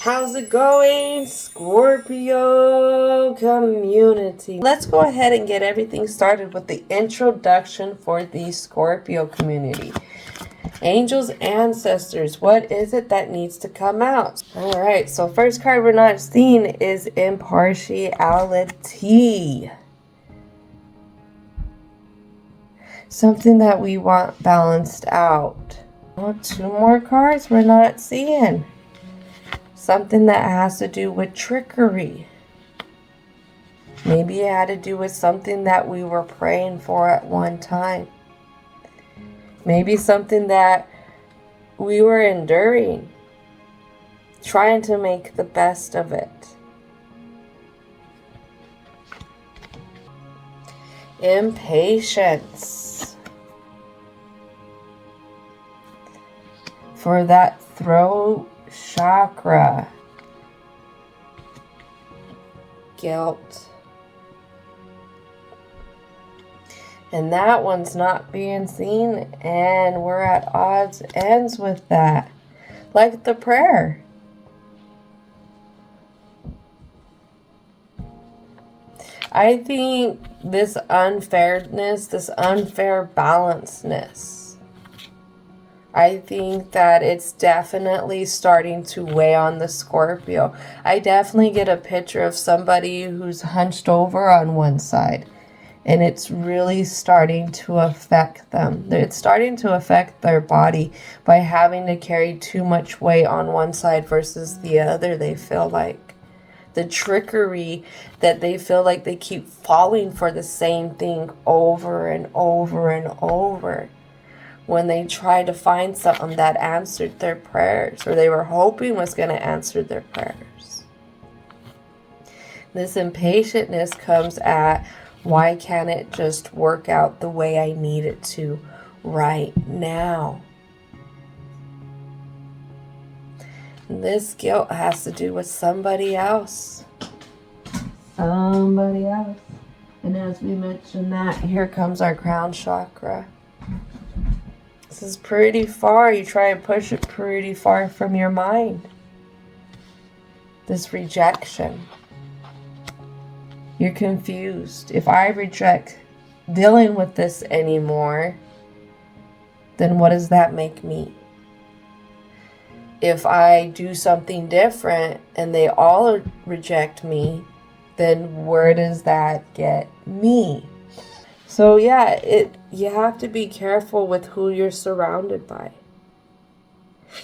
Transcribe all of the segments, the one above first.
How's it going, Scorpio community? Let's go ahead and get everything started with the introduction for the Scorpio community. Angels, ancestors, what is it that needs to come out? All right, so first card we're not seeing is impartiality. Something that we want balanced out. Oh, two more cards we're not seeing. Something that has to do with trickery. Maybe it had to do with something that we were praying for at one time. Maybe something that we were enduring, trying to make the best of it. Impatience. For that throat chakra. Guilt. And that one's not being seen, and we're at odds ends with that. Like the prayer. I think this unfairness, this unfair balancedness, I think that it's definitely starting to weigh on the Scorpio. I definitely get a picture of somebody who's hunched over on one side. And it's really starting to affect them. It's starting to affect their body by having to carry too much weight on one side versus the other, they feel like. The trickery that they feel like they keep falling for the same thing over and over and over. When they try to find something that answered their prayers, or they were hoping was going to answer their prayers. This impatientness comes at, why can't it just work out the way I need it to right now? And this guilt has to do with somebody else. Somebody else. And as we mentioned that, here comes our crown chakra. This is pretty far. You try and push it pretty far from your mind. This rejection. You're confused. If I reject dealing with this anymore, then what does that make me? If I do something different and they all reject me, then where does that get me? So yeah, you have to be careful with who you're surrounded by.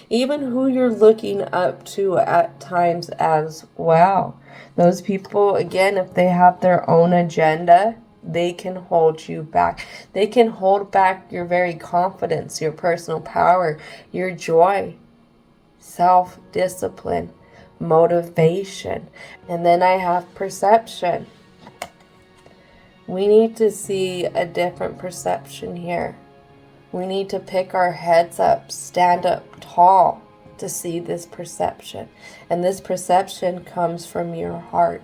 Even who you're looking up to at times as well. Those people, again, if they have their own agenda, they can hold you back. They can hold back your very confidence, your personal power, your joy, self-discipline, motivation. And then I have perception. We need to see a different perception here. We need to pick our heads up, stand up tall to see this perception. And this perception comes from your heart.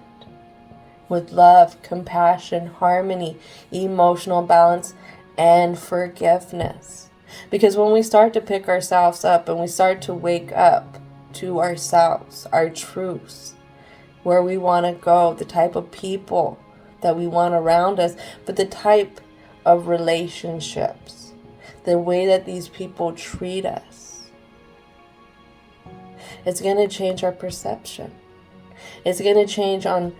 With love, compassion, harmony, emotional balance, and forgiveness. Because when we start to pick ourselves up and we start to wake up to ourselves, our truths, where we want to go, the type of people that we want around us, but the type of relationships, the way that these people treat us, it's going to change our perception. It's going to change on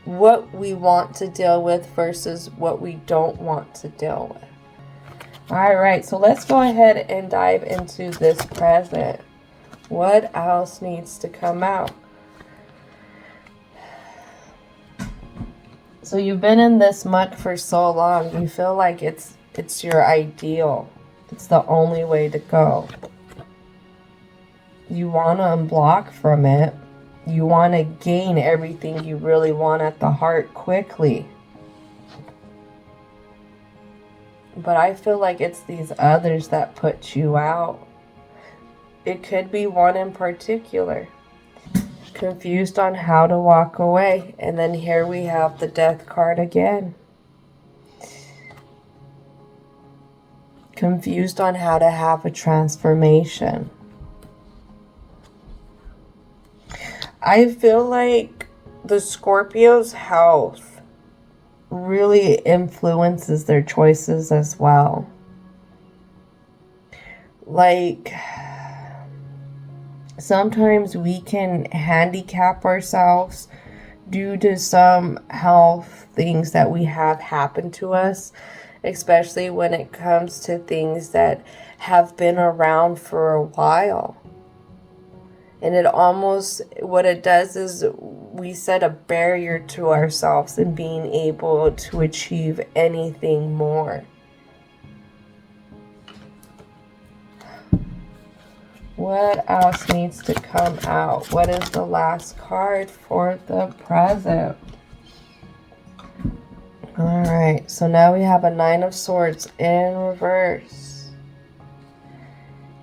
what we want to deal with versus what we don't want to deal with. All right, so let's go ahead and dive into this present. What else needs to come out? So you've been in this muck for so long, you feel like it's your ideal. It's the only way to go. You want to unblock from it. You want to gain everything you really want at the heart quickly. But I feel like it's these others that put you out. It could be one in particular. Confused on how to walk away. And then here we have the Death card again. Confused on how to have a transformation. I feel like the Scorpio's health really influences their choices as well. Like, sometimes we can handicap ourselves due to some health things that we have happen to us, especially when it comes to things that have been around for a while. And it almost, what it does is we set a barrier to ourselves in being able to achieve anything more. What else needs to come out? What is the last card for the present? Alright, so now we have a Nine of Swords in reverse.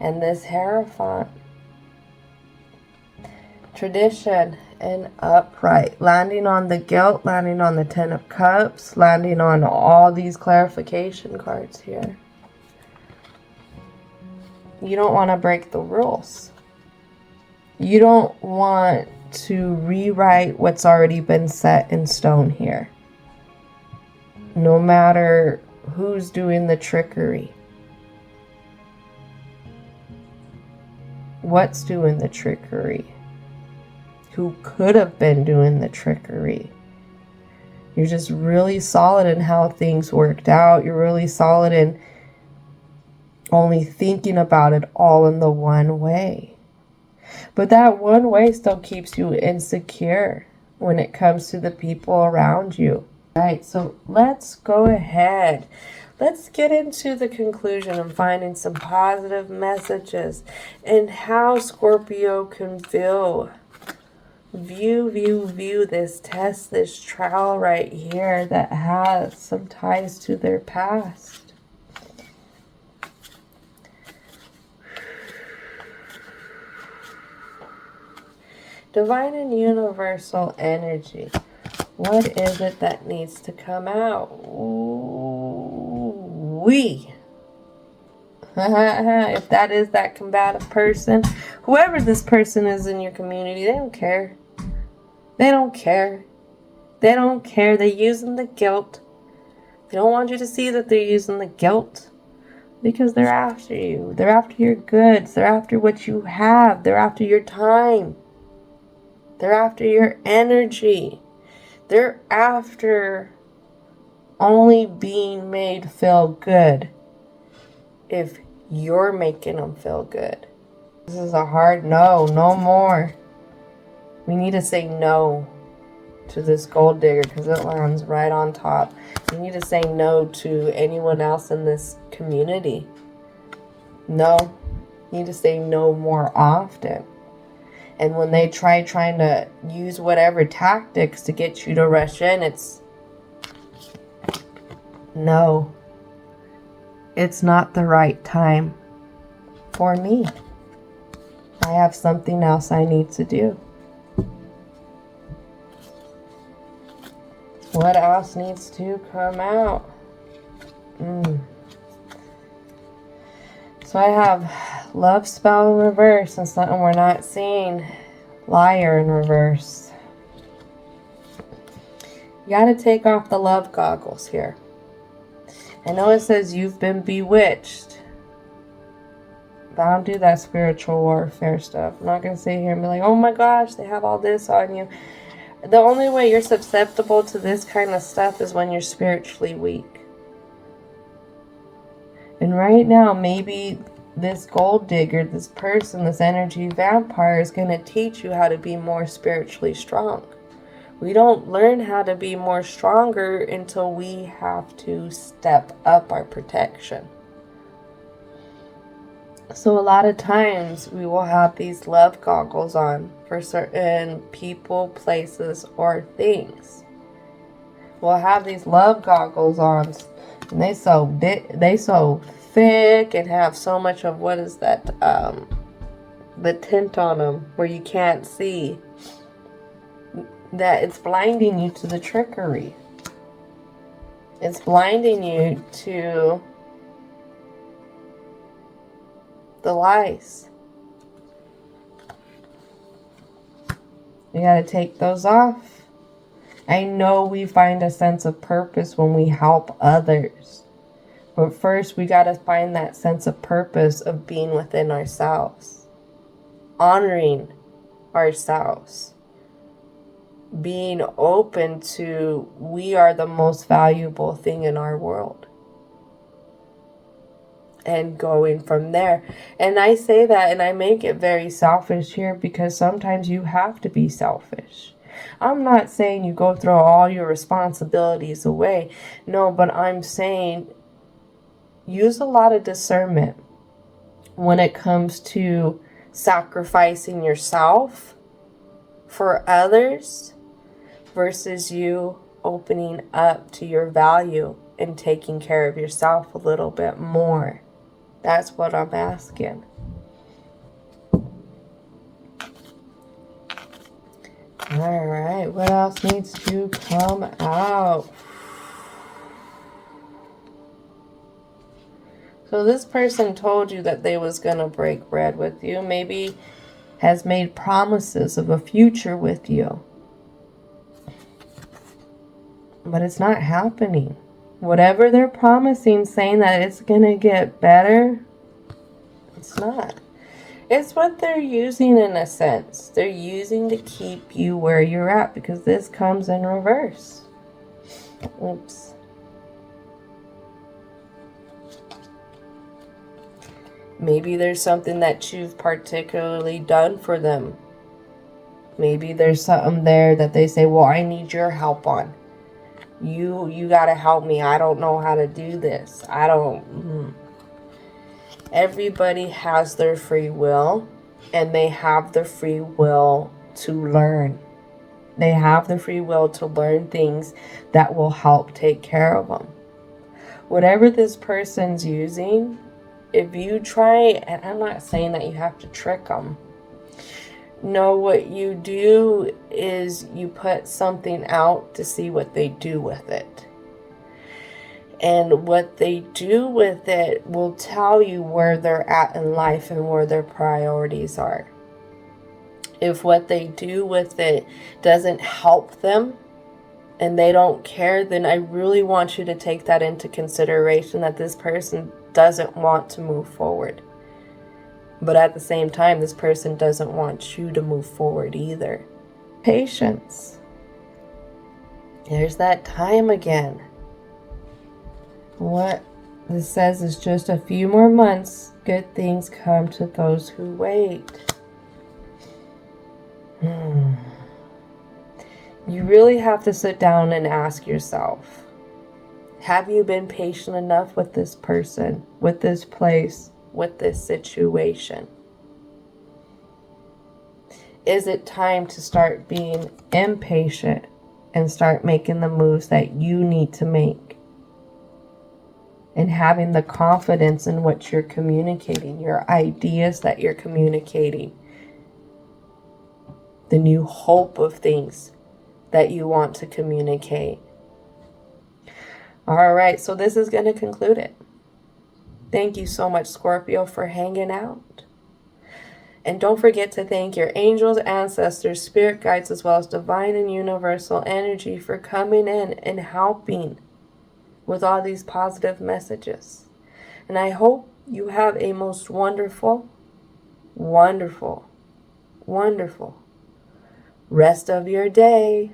And this Hierophant. Tradition and upright. Landing on the guilt, landing on the Ten of Cups, landing on all these clarification cards here. You don't want to break the rules. You don't want to rewrite what's already been set in stone here. No matter who's doing the trickery. What's doing the trickery? Who could have been doing the trickery? You're just really solid in how things worked out. You're really solid in only thinking about it all in the one way. But that one way still keeps you insecure when it comes to the people around you. All right, so let's go ahead. Let's get into the conclusion and finding some positive messages and how Scorpio can view this test, this trial right here that has some ties to their past. Divine and universal energy. What is it that needs to come out? If that is that combative person, whoever this person is in your community, they don't care. They don't care. They don't care. They're using the guilt. They don't want you to see that they're using the guilt because they're after you. They're after your goods. They're after what you have. They're after your time. They're after your energy. They're after only being made feel good if you're making them feel good. This is a hard no. No more. We need to say no to this gold digger because it lands right on top. We need to say no to anyone else in this community. No. You need to say no more often. And when they trying to use whatever tactics to get you to rush in, it's no. It's not the right time for me. I have something else I need to do. What else needs to come out? So I have love spell in reverse and something we're not seeing. Liar in reverse. You got to take off the love goggles here. I know it says you've been bewitched. But I don't do that spiritual warfare stuff. I'm not going to sit here and be like, oh my gosh, they have all this on you. The only way you're susceptible to this kind of stuff is when you're spiritually weak. And right now, maybe this gold digger, this person, this energy vampire is going to teach you how to be more spiritually strong. We don't learn how to be more stronger until we have to step up our protection. So a lot of times we will have these love goggles on for certain people, places, or things. We'll have these love goggles on, and they so thick and have so much of what is that, the tint on them where you can't see, that it's blinding you to the trickery. It's blinding you to the lies. We got to take those off. I know we find a sense of purpose when we help others. But first, we got to find that sense of purpose of being within ourselves. Honoring ourselves. Being open to we are the most valuable thing in our world. And going from there. And I say that and I make it very selfish here because sometimes you have to be selfish. I'm not saying you go throw all your responsibilities away. No, but I'm saying use a lot of discernment when it comes to sacrificing yourself for others versus you opening up to your value and taking care of yourself a little bit more. That's what I'm asking. All right, what else needs to come out? So this person told you that they was going to break bread with you. Maybe has made promises of a future with you. But it's not happening. Whatever they're promising, saying that it's going to get better, it's not. It's what they're using in a sense. They're using to keep you where you're at because this comes in reverse. Oops. Maybe there's something that you've particularly done for them. Maybe there's something there that they say, well, I need your help on. You got to help me. I don't know how to do this. Everybody has their free will, and they have the free will to learn. They have the free will to learn things that will help take care of them. Whatever this person's using, if you try, and I'm not saying that you have to trick them. No, what you do is you put something out to see what they do with it. And what they do with it will tell you where they're at in life and where their priorities are. If what they do with it doesn't help them and they don't care, then I really want you to take that into consideration, that this person doesn't want to move forward. But at the same time, this person doesn't want you to move forward either. Patience. There's that time again. What this says is just a few more months. Good things come to those who wait. You really have to sit down and ask yourself, have you been patient enough with this person, with this place, with this situation? Is it time to start being impatient and start making the moves that you need to make? And having the confidence in what you're communicating, your ideas that you're communicating, the new hope of things that you want to communicate. All right, so this is going to conclude it. Thank you so much, Scorpio, for hanging out. And don't forget to thank your angels, ancestors, spirit guides, as well as divine and universal energy for coming in and helping with all these positive messages. And I hope you have a most wonderful, wonderful, wonderful rest of your day.